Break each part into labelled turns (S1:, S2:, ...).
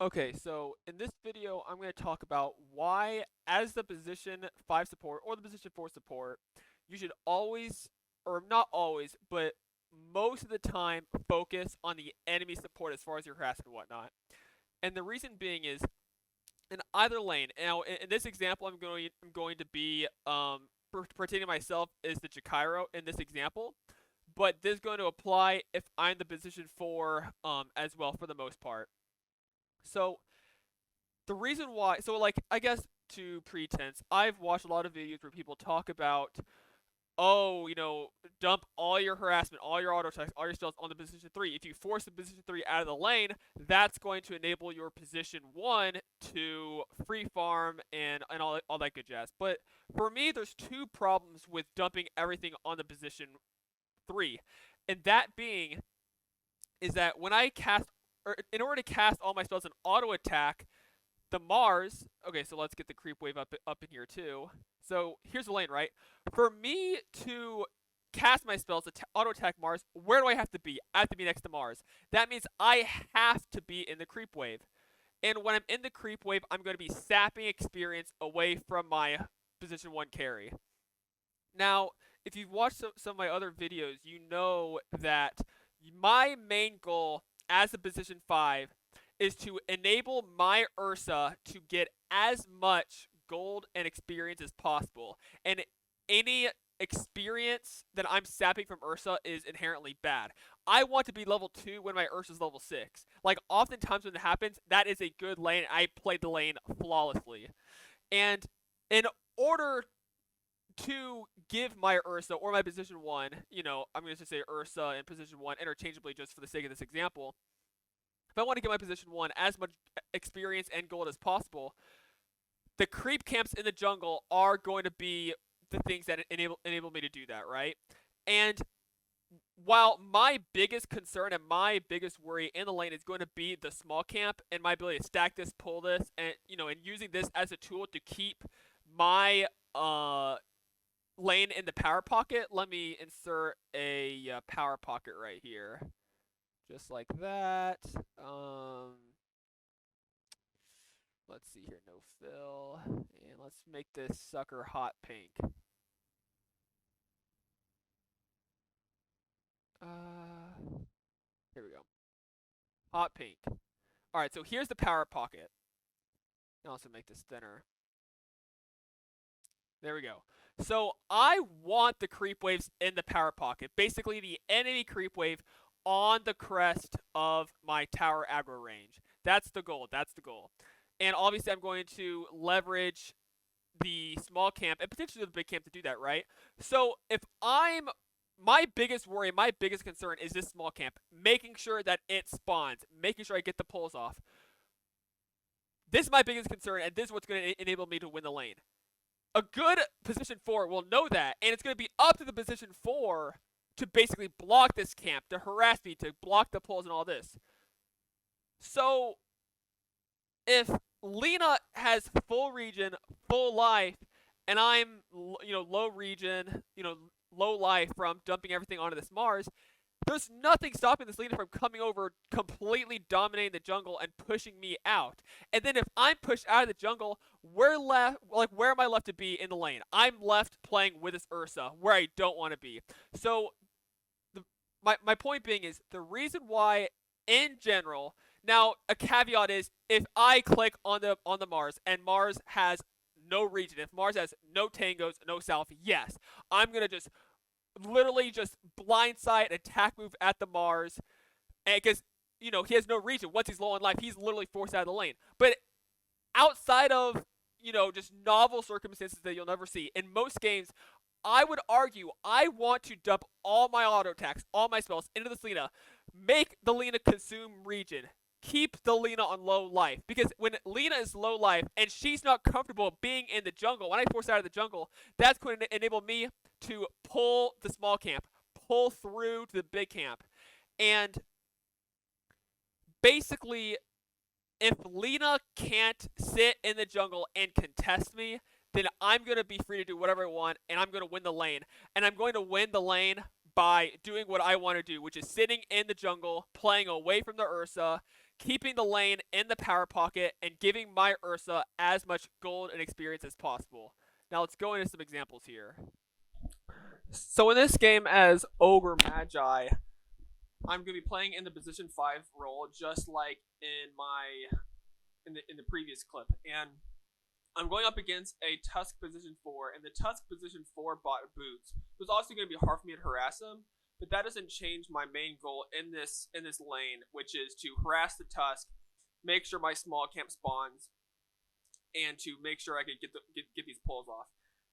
S1: Okay, so in this video, I'm going to talk about why, as the position 5 support or the position 4 support, you should always, or not always, but most of the time, focus on the enemy support as far as your harassment and whatnot. And the reason being is, in either lane, now in this example, I'm going to be pretending myself as the Chikiro in this example, but this is going to apply if I'm the position 4 as well for the most part. So the reason why, so like, I guess to pretense, I've watched a lot of videos where people talk about, oh, dump all your harassment, all your auto attacks, all your spells on the position 3. If you force the position 3 out of the lane, that's going to enable your position 1 to free farm and all that good jazz. But for me, there's two problems with dumping everything on the position 3. And that being is that when I cast, or in order to cast all my spells in auto attack, the Mars. Okay, so let's get the creep wave up in here too. So here's the lane, right? For me to cast my spells to auto attack Mars, where do I have to be? I have to be next to Mars. That means I have to be in the creep wave. And when I'm in the creep wave, I'm going to be sapping experience away from my position 1 carry. Now, if you've watched some of my other videos, you know that my main goal as a position 5 is to enable my Ursa to get as much gold and experience as possible. And any experience that I'm sapping from Ursa is inherently bad. I want to be level 2 when my Ursa's level 6. Like, oftentimes when it happens, that is a good lane. I played the lane flawlessly. And in order to give my Ursa or my position 1, I'm going to say Ursa and position 1 interchangeably just for the sake of this example. If I want to get my position 1 as much experience and gold as possible, the creep camps in the jungle are going to be the things that enable me to do that, right? And while my biggest concern and my biggest worry in the lane is going to be the small camp and my ability to stack this, pull this, and and using this as a tool to keep my lane in the power pocket, let me insert a power pocket right here. Just like that. Let's see here, no fill. And let's make this sucker hot pink. Here we go. Hot pink. Alright, so here's the power pocket. I'll also make this thinner. There we go. So I want the creep waves in the power pocket. Basically, the enemy creep wave on the crest of my tower aggro range. That's the goal. That's the goal. And obviously, I'm going to leverage the small camp and potentially the big camp to do that, right? So if my biggest worry, my biggest concern is this small camp, making sure that it spawns, making sure I get the pulls off. This is my biggest concern, and this is what's going to enable me to win the lane. A good position 4 will know that, and it's going to be up to the position 4 to basically block this camp, to harass me, to block the pulls and all this. So if Lena has full regen, full life, and I'm low regen, low life from dumping everything onto this Mars, there's nothing stopping this Lena from coming over, completely dominating the jungle and pushing me out. And then if I'm pushed out of the jungle, where am I left to be in the lane? I'm left playing with this Ursa, where I don't want to be. So my point being is the reason why, in general, now a caveat is if I click on the Mars and Mars has no regen, if Mars has no tangos, no self, yes, I'm gonna just literally just blindside attack move at the Mars, because he has no regen. Once he's low on life, he's literally forced out of the lane. But outside of just novel circumstances that you'll never see in most games, I would argue I want to dump all my auto attacks, all my spells into this Lena, make the Lena consume regen, keep the Lena on low life. Because when Lena is low life and she's not comfortable being in the jungle, when I force her out of the jungle, that's going to enable me to pull the small camp, pull through to the big camp. And basically, if Lena can't sit in the jungle and contest me, then I'm going to be free to do whatever I want, and I'm going to win the lane. And I'm going to win the lane by doing what I want to do, which is sitting in the jungle, playing away from the Ursa, keeping the lane in the power pocket and giving my Ursa as much gold and experience as possible. Now let's go into some examples here. So in this game as Ogre Magi, I'm going to be playing in the position 5 role, just like in the previous clip, and I'm going up against a Tusk position 4, and the Tusk position 4 bought boots. So it's also going to be hard for me to harass him, but that doesn't change my main goal in this lane, which is to harass the Tusk, make sure my small camp spawns, and to make sure I can get these pulls off.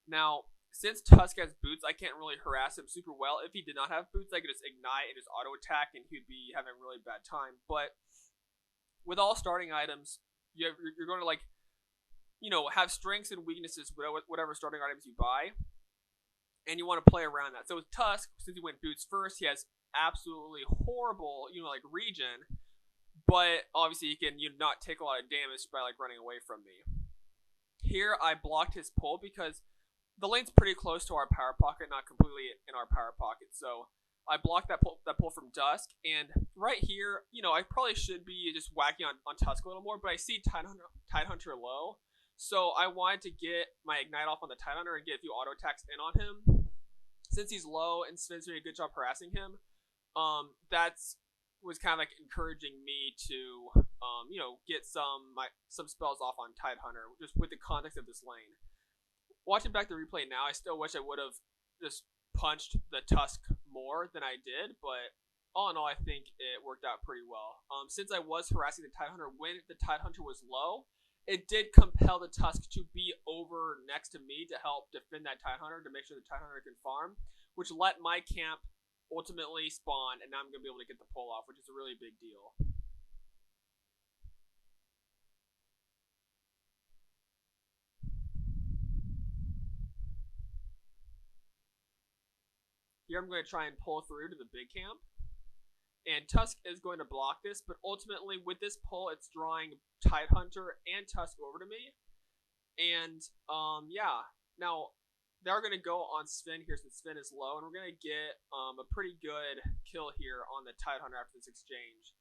S1: Now, since Tusk has boots, I can't really harass him super well. If he did not have boots, I could just ignite and just auto attack, and he'd be having a really bad time. But with all starting items, you're going to have strengths and weaknesses, whatever starting items you buy, and you want to play around that. So with Tusk, since he went boots first, he has absolutely horrible, regen, but obviously he can not take a lot of damage by running away from me. Here I blocked his pull because the lane's pretty close to our power pocket, not completely in our power pocket. So I blocked that pull from Dusk, and right here, I probably should be just whacking on Tusk a little more, but I see Tidehunter low, so I wanted to get my Ignite off on the Tidehunter and get a few auto attacks in on him. Since he's low and Sven's doing a good job harassing him, that's was kind of encouraging me to get some spells off on Tidehunter, just with the context of this lane. Watching back the replay now, I still wish I would have just punched the Tusk more than I did, but all in all, I think it worked out pretty well. Since I was harassing the Tidehunter when the Tidehunter was low, it did compel the Tusk to be over next to me to help defend that Tidehunter, to make sure the Tidehunter can farm, which let my camp ultimately spawn, and now I'm going to be able to get the pull off, which is a really big deal. Here I'm going to try and pull through to the big camp. And Tusk is going to block this, but ultimately with this pull, it's drawing Tidehunter and Tusk over to me. And, yeah. Now, they're going to go on Sven here since Sven is low, and we're going to get a pretty good kill here on the Tidehunter after this exchange.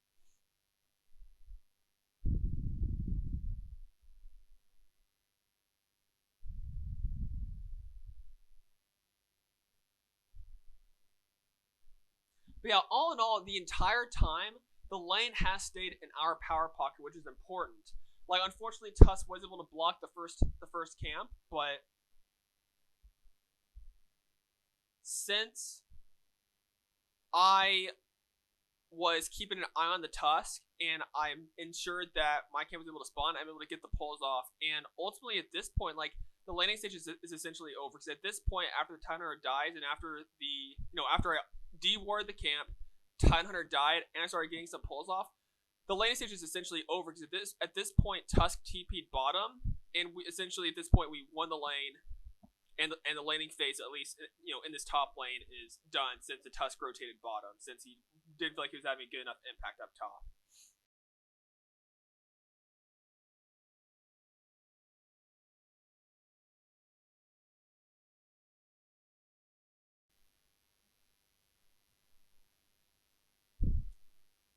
S1: But yeah, all in all, the entire time, the lane has stayed in our power pocket, which is important. Unfortunately, Tusk was able to block the first camp, but since I was keeping an eye on the Tusk, and I'm ensured that my camp was able to spawn, I'm able to get the pulls off, and ultimately at this point, the laning stage is essentially over, because at this point, after the Tidehunter dies, and after after I de-warded the camp, Tidehunter died, and I started getting some pulls off, the laning stage is essentially over, because at this point, Tusk TP'd bottom, and essentially at this point, we won the lane, and the laning phase, at least, in this top lane, is done since the Tusk rotated bottom, since he did feel like he was having good enough impact up top.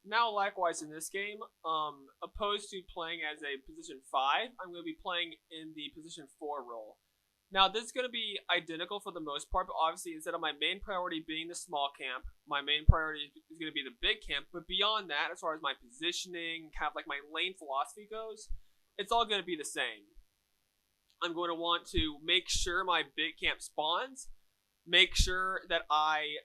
S1: Now, likewise in this game, opposed to playing as a position 5, I'm going to be playing in the position 4 role. Now, this is going to be identical for the most part, but obviously instead of my main priority being the small camp, my main priority is going to be the big camp. But beyond that, as far as my positioning, kind of my lane philosophy goes, it's all going to be the same. I'm going to want to make sure my big camp spawns, make sure that I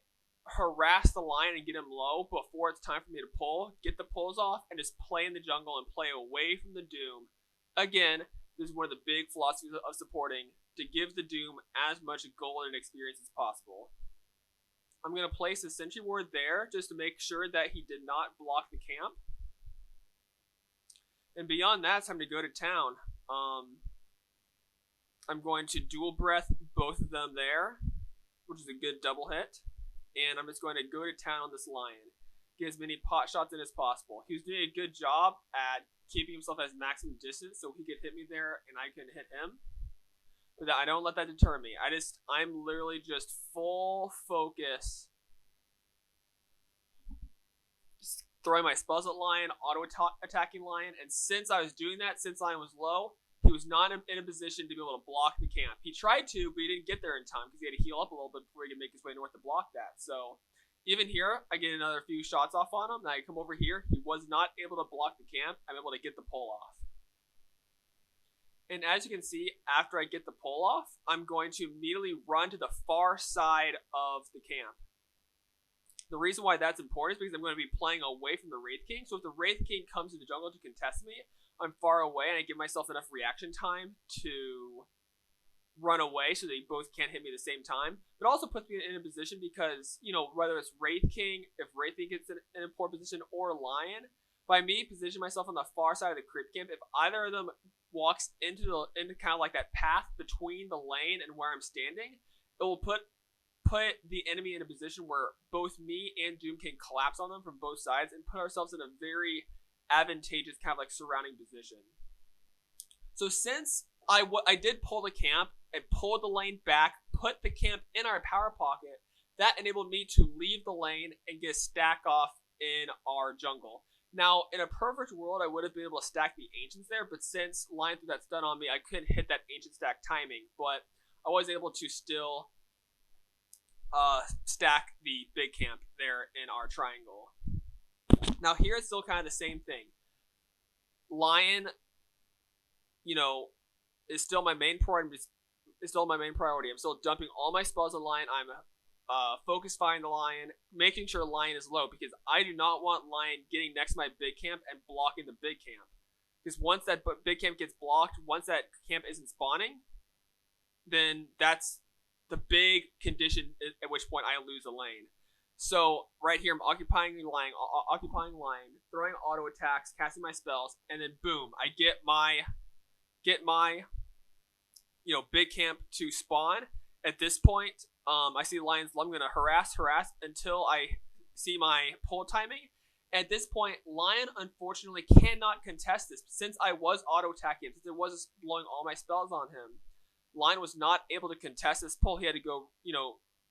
S1: harass the line and get him low before it's time for me to pull, get the pulls off, and just play in the jungle and play away from the Doom. Again, this is one of the big philosophies of supporting, to give the Doom as much gold and experience as possible. I'm going to place a sentry ward there just to make sure that he did not block the camp. And beyond that, it's time to go to town. I'm going to dual breath both of them there, which is a good double hit. And I'm just going to go to town on this lion. Get as many pot shots in as possible. He was doing a good job at keeping himself at maximum distance so he could hit me there and I could hit him. But I don't let that deter me. I'm literally just full focus. Just throwing my spells at Lion, auto-attacking Lion, and since I was doing that, since Lion was low, he was not in a position to be able to block the camp. He tried to, but he didn't get there in time because he had to heal up a little bit before he could make his way north to block that. So even here, I get another few shots off on him. Now I come over here. He was not able to block the camp. I'm able to get the pull off. And as you can see, after I get the pull off, I'm going to immediately run to the far side of the camp. The reason why that's important is because I'm going to be playing away from the Wraith King. So if the Wraith King comes to the jungle to contest me, I'm far away and I give myself enough reaction time to run away so they both can't hit me at the same time. But also puts me in a position because, you know, whether it's Wraith King, if Wraith King gets in a poor position, or Lion, by me positioning myself on the far side of the creep camp, if either of them walks into kind of like that path between the lane and where I'm standing, it will put the enemy in a position where both me and Doom can collapse on them from both sides and put ourselves in a very advantageous kind of like surrounding position. So since I did pull the camp, I pulled the lane back, put the camp in our power pocket, that enabled me to leave the lane and get a stack off in our jungle. Now, in a perfect world, I would have been able to stack the Ancients there, but since Lion threw that stun on me, I couldn't hit that Ancient stack timing, but I was able to still stack the big camp there in our triangle. Now here it's still kind of the same thing. Lion, you know, is still my main priority. I'm still dumping all my spells on Lion. I'm focus firing the Lion, making sure Lion is low because I do not want Lion getting next to my big camp and blocking the big camp. Because once that big camp gets blocked, once that camp isn't spawning, then that's the big condition at which point I lose a lane. So right here, I'm occupying Lion, throwing auto attacks, casting my spells, and then boom, I get my big camp to spawn. At this point, I see Lion's low. I'm gonna harass until I see my pull timing. At this point, Lion unfortunately cannot contest this since I was auto attacking him, since it was blowing all my spells on him. Lion was not able to contest this pull. He had to go,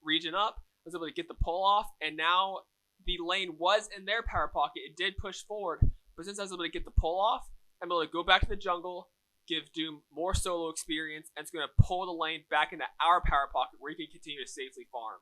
S1: region up. I was able to get the pull off, and now the lane was in their power pocket. It did push forward, but since I was able to get the pull off, I'm able to go back to the jungle, give Doom more solo experience, and it's going to pull the lane back into our power pocket where he can continue to safely farm.